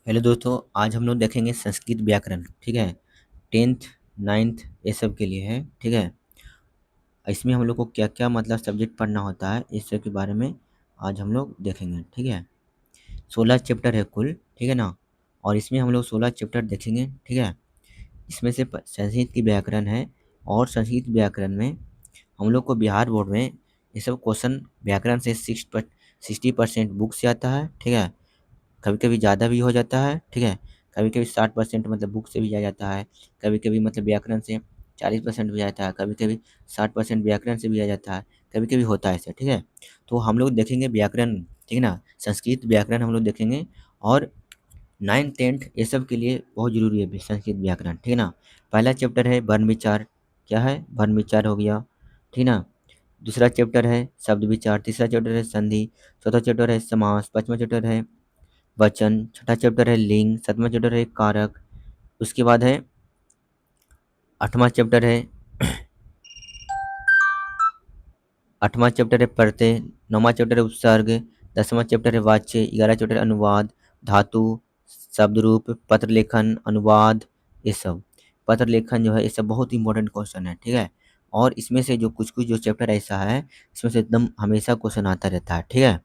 Hello दोस्तों, आज हम लोग देखेंगे संस्कृत व्याकरण। ठीक है। 10th 9th ये सब के लिए है। ठीक है। इसमें हम लोग को क्या क्या मतलब सब्जेक्ट पढ़ना होता है इस सब के बारे में आज हम लोग देखेंगे। ठीक है। 16 चैप्टर है कुल। ठीक है ना। और इसमें हम लोग 16 चैप्टर देखेंगे। ठीक है। इसमें से संस्कृत की व्याकरण है। और संस्कृत व्याकरण में हम लोग को बिहार बोर्ड में ये सब क्वेश्चन व्याकरण से 60% बुक से आता है। ठीक है। कभी कभी ज़्यादा भी हो जाता है। ठीक है। कभी कभी 60% मतलब बुक से भी आ जाता है। कभी कभी मतलब व्याकरण से 40% भी आ जाता है। कभी कभी 60% व्याकरण से भी आ जाता है। कभी कभी होता है ऐसे। ठीक है। तो हम लोग देखेंगे व्याकरण। ठीक है ना। संस्कृत व्याकरण हम लोग देखेंगे। और 9th 10th ये सब के लिए बहुत जरूरी है संस्कृत व्याकरण। ठीक है ना। पहला चैप्टर है वर्ण विचार। क्या है? वर्ण विचार हो गया। ठीक ना। दूसरा चैप्टर है शब्द विचार। तीसरा चैप्टर है संधि। चौथा चैप्टर है समास। पांचवा चैप्टर है वचन। छठा चैप्टर है लिंग। सातवां चैप्टर है कारक। उसके बाद है आठवां चैप्टर है आठवां चैप्टर है प्रत्यय। नौवां चैप्टर है उपसर्ग। 10वां चैप्टर है वाच्य। 11वां चैप्टर है अनुवाद, धातु, शब्द रूप, पत्र लेखन, अनुवाद, ये सब। पत्र लेखन जो है ये सब बहुत इंपॉर्टेंट क्वेश्चन है। ठीक है। और इसमें से जो कुछ कुछ जो चैप्टर ऐसा है इसमें से एकदम हमेशा क्वेश्चन आता रहता है। ठीक है।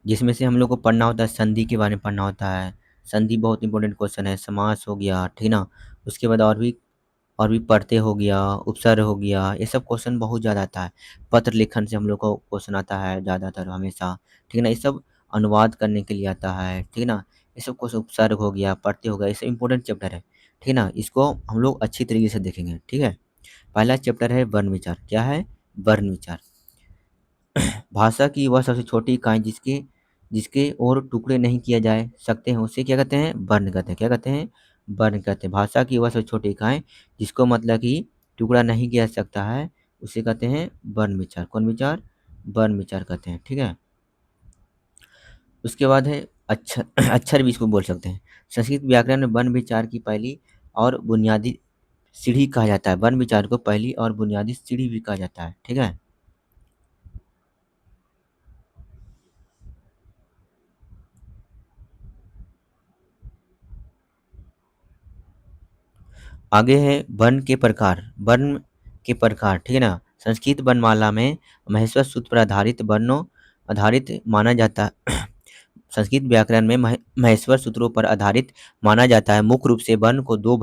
जिसमें से हम लोग को पढ़ना होता है संधि के बारे में पढ़ना होता है। संधि बहुत इंपॉर्टेंट क्वेश्चन है। समास हो गया। ठीक ना। उसके बाद और भी प्रत्यय हो गया, उपसर्ग हो गया, ये सब क्वेश्चन बहुत ज़्यादा आता है। पत्र लेखन से हम लोग को क्वेश्चन आता है ज़्यादातर हमेशा। ठीक है ना। ये सब अनुवाद करने के लिए आता है। ठीक है ना। ये सब क्वेश्चन उपसर्ग हो गया, प्रत्यय हो गया, ये सब इंपॉर्टेंट चैप्टर है। ठीक है ना। इसको हम लोग अच्छी तरीके से देखेंगे। ठीक है। पहला चैप्टर है वर्ण विचार। क्या है? वर्ण विचार। भाषा की वह सबसे छोटी इकाई जिसके जिसके और टुकड़े नहीं किए जा सकते हैं उसे क्या कहते हैं? वर्ण कहते हैं। क्या कहते हैं? वर्ण कहते हैं। भाषा की वह सबसे छोटी इकाई जिसको मतलब कि टुकड़ा नहीं किया जा सकता है उसे कहते हैं वर्ण विचार। कौन विचार? वर्ण विचार कहते हैं। ठीक है। उसके बाद है अक्षर। अक्षर भी इसको बोल सकते हैं। संस्कृत व्याकरण में वर्ण विचार की पहली और बुनियादी सीढ़ी कहा जाता है। वर्ण विचार को पहली और बुनियादी सीढ़ी भी कहा जाता है। ठीक है। आगे है वर्ण के प्रकार। वर्ण के प्रकार। ठीक है ना। संस्कृत वर्णमाला में महेश्वर सूत्र पर आधारित वर्णों आधारित माना जाता है। संस्कृत व्याकरण में महेश्वर सूत्रों पर आधारित माना जाता है। मुख्य रूप से वर्ण को दो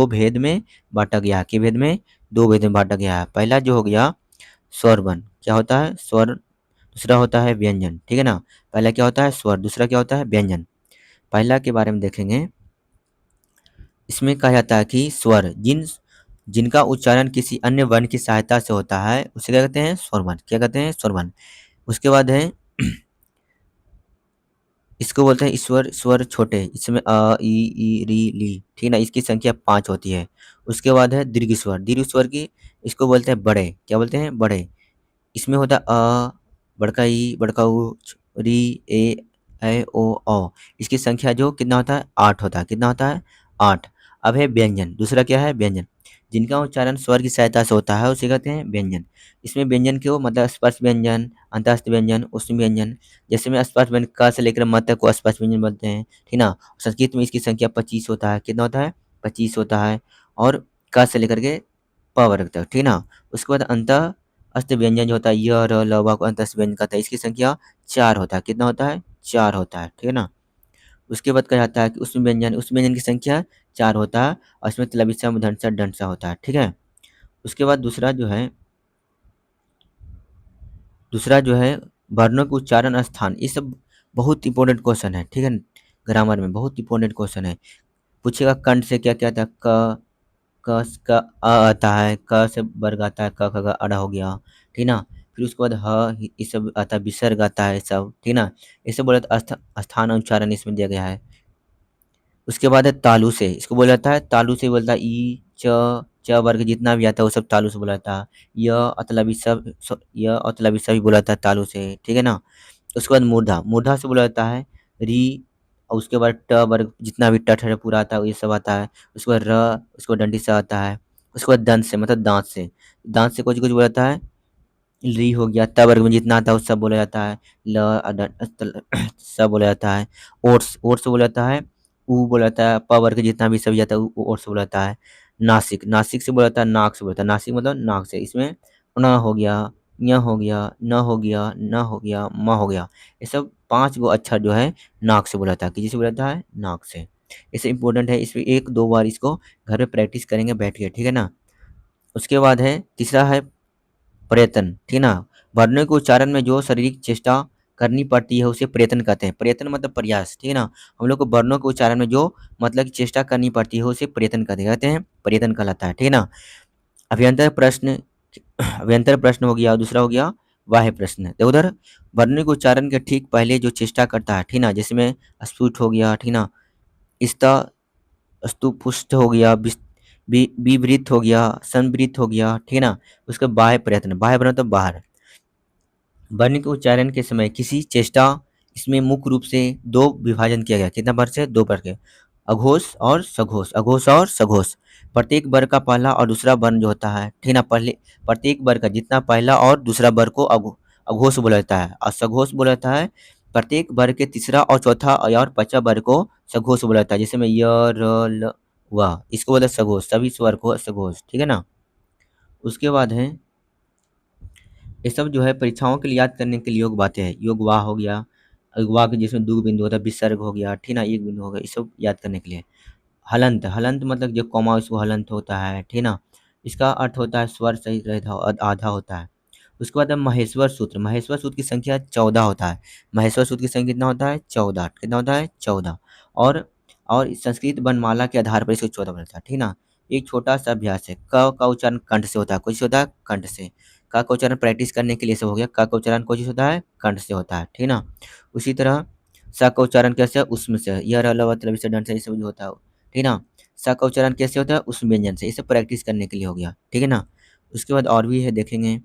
भेद में बांटा गया है। के भेद में? दो भेद में बांटा गया है। पहला जो हो गया स्वर वर्ण। क्या होता है? स्वर। दूसरा होता है व्यंजन। ठीक है ना। पहला क्या होता है? स्वर। दूसरा क्या होता है? व्यंजन। पहला के बारे में देखेंगे। इसमें कहा जाता है कि स्वर जिनका उच्चारण किसी अन्य वर्ण की सहायता से होता है उसे क्या कहते हैं? स्वर वर्ण। क्या कहते हैं? स्वर वर्ण। उसके बाद है इसको बोलते हैं ईश्वर स्वर छोटे। इसमें ई री ली। ठीक है ना। इसकी संख्या 5 होती है। उसके बाद है दीर्घ स्वर। दीर्घ स्वर की इसको बोलते हैं बड़े। क्या बोलते हैं? बड़े। इसमें होता है बड़का ई, बड़का ऊ, री, ए ओ औ। इसकी संख्या जो कितना होता है? 8 होता है। कितना होता है? 8। अब है व्यंजन। दूसरा क्या है? व्यंजन। जिनका उच्चारण स्वर की सहायता से होता है उसे कहते हैं व्यंजन। इसमें व्यंजन को मतलब स्पर्श व्यंजन, अंतस्थ व्यंजन, उष्म व्यंजन। जैसे में स्पर्श व्यंजन क से लेकर म तक को स्पर्श व्यंजन बोलते हैं। ठीक ना। संस्कृत में इसकी संख्या 25 होता है। कितना होता है? 25 होता है। और क से लेकर के प वर्ग तक। ठीक ना। उसके बाद अंत अस्त व्यंजन जो होता है य र ल व को अंतस्थ व्यंजन कहता है। इसकी संख्या 4 होता है। कितना होता है? 4 होता है। ठीक है ना। उसके बाद कहा जाता है कि उस व्यंजन की संख्या 4 होता है। और इसमें तलविषम दंसा दंसा होता है। ठीक है। उसके बाद दूसरा जो है वर्णों के उच्चारण स्थान। ये सब बहुत इंपॉर्टेंट क्वेश्चन है। ठीक है। ग्रामर में बहुत इंपॉर्टेंट क्वेश्चन है। पूछेगा कंठ से क्या क्या आता है? का अ आता है। क से वर्ग आता है। क ख ग अड़ा हो गया। ठीक ना। फिर उसके बाद ये सब आता है। विसर्ग आता है सब। ठीक ना। ये सब बोला स्थान उच्चारण इसमें दिया गया है। उसके बाद है तालु से। इसको बोला जाता है तालु से बोलता है ई च वर्ग जितना भी आता है वो सब तालु से बोला जाता है। य अतलबी सब भी बोला जाता है तालु से। ठीक है ना। उसके बाद मूर्धा। मूर्धा से बोला जाता है री। और उसके बाद ट वर्ग जितना भी टठ है पूरा आता है ये सब आता है। उसके बाद उसके बाद डंडी से आता है। उसके बाद दंत से मतलब दांत से। दांत से कुछ कुछ बोला जाता है री हो गया, त वर्ग में जितना आता है वो सब बोला जाता है। ल सब बोला जाता है। ओट्स ओट्स बोला जाता है। ऊ बोला जाता है। प वर्ग जितना भी सभी आता है ओट्स बोला जाता है। नासिक नासिक से बोला जाता है, नाक से बोला जाता है। नासिक मतलब नाक से। इसमें न हो गया, य हो गया, न हो गया, न हो गया, म हो गया। ये सब 5 गो अक्षर जो है नाक से बोला जाता है। किसी से बोला जाता है? नाक से। इससे इम्पोर्टेंट है, इसमें 1-2 बार इसको घर पे प्रैक्टिस करेंगे बैठ के, ठीक है ना? उसके बाद है तीसरा है प्रयत्न, ठीक है ना? वर्णों के उच्चारण में जो शारीरिक चेष्टा करनी पड़ती है उसे प्रयत्न कहते हैं। प्रयत्न मतलब प्रयास, ठीक है ना? हम लोग को वर्णों के उच्चारण में जो मतलब कि चेष्टा करनी पड़ती है उसे प्रयत्न कहते हैं, प्रयत्न कहलाता है, ठीक है ना? अभ्यंतर प्रश्न अभ्यंतर प्रश्न हो गया, दूसरा हो गया बाह्य प्रश्न। तो उधर वर्णों के उच्चारण के ठीक पहले जो चेष्टा करता है, ठीक ना? जिसमें स्फुट हो गया, ठीक ना? स्था स्तुपुष्ट हो गया, विवृत हो गया, संवृत हो गया, ठीक है ना? उसका बाह्य प्रयत्न तो बाहर। वर्ण के उच्चारण के समय किसी चेष्टा इसमें मुख्य रूप से दो विभाजन किया गया। कितना वर्ग से? दो वर्ग के। अघोष और सघोष, अघोष और सघोष। प्रत्येक वर्ग का पहला और दूसरा वर्ण जो होता है, ठीक ना? पहले प्रत्येक वर्ग का जितना पहला और दूसरा वर्ग को अघोष बोला जाता है और सघोष बोला जाता है। प्रत्येक वर्ग के तीसरा और चौथा और पांचवा वर्ग को सघोष बोला जाता है। जैसे में य र ल व, इसको बोलते हैं सघोष। सभी स्वर को सघोष, ठीक है ना? उसके बाद है ये सब जो है परीक्षाओं के लिए याद करने के लिए योग बातें हैं। योग वाह हो गया, वाह के जिसमें दो बिंदु होता है, विसर्ग हो गया, ठीक ना? एक बिंदु हो गया, ये सब याद करने के लिए। हलंत हलंत मतलब जो कॉमा उसको हलंत होता है, ठीक ना? इसका अर्थ होता है स्वर सहित रहता आधा होता है। उसके बाद है महेश्वर सूत्र। महेश्वर सूत्र की संख्या 14 होता है। महेश्वर सूत्र की संख्या कितना होता है? 14। कितना होता है? 14। और इस संस्कृत वर्णमाला के आधार पर इसको 14 बनता है, ठीक ना? एक छोटा सा अभ्यास है। क का उच्चारण कंठ से होता है। कैसे होता है? कंठ से। क का उच्चारण प्रैक्टिस करने के लिए सब हो गया। क का उच्चारण कौन चीज होता है? कंठ से होता है, ठीक ना? उसी तरह स का उच्चारण कैसे है? उसमें से। य र ल व त्र विसर्जन से, ये सब जो होता है, ठीक ना? स का उच्चारण कैसे होता है? उस व्यंजन से। इसे प्रैक्टिस करने के लिए हो गया, ठीक है ना? उसके बाद और भी है, देखेंगे।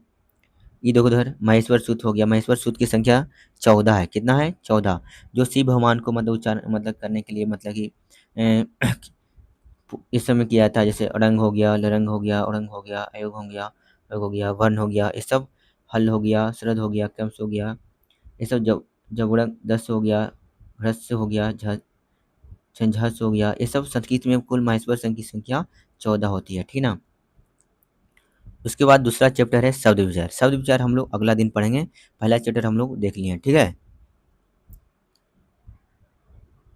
ये देखो उधर महेश्वर सूत्र हो गया। महेश्वर सूत्र की संख्या 14 है। कितना है? 14। जो शिव भगवान को मतलब उच्चारण मतलब करने के लिए मतलब कि अ, इस समय किया था। जैसे अड़ंग हो गया, लरंग हो गया, उड़ंग हो गया, अयोग हो गया, योग हो गया, वर्ण हो गया, ये सब। हल हो गया, शरद हो गया, कंस हो गया, ये सब। जब जबड़ंग दस हो गया, ह्रस्व हो गया, झंझस हो गया, ये सब संस्कृत में कुल महेश्वर संघ की संख्या 14 होती है, ठीक ना? उसके बाद दूसरा चैप्टर है शब्द विचार। शब्द विचार हम लोग अगला दिन पढ़ेंगे। पहला चैप्टर हम लोग देख लिए हैं, ठीक है?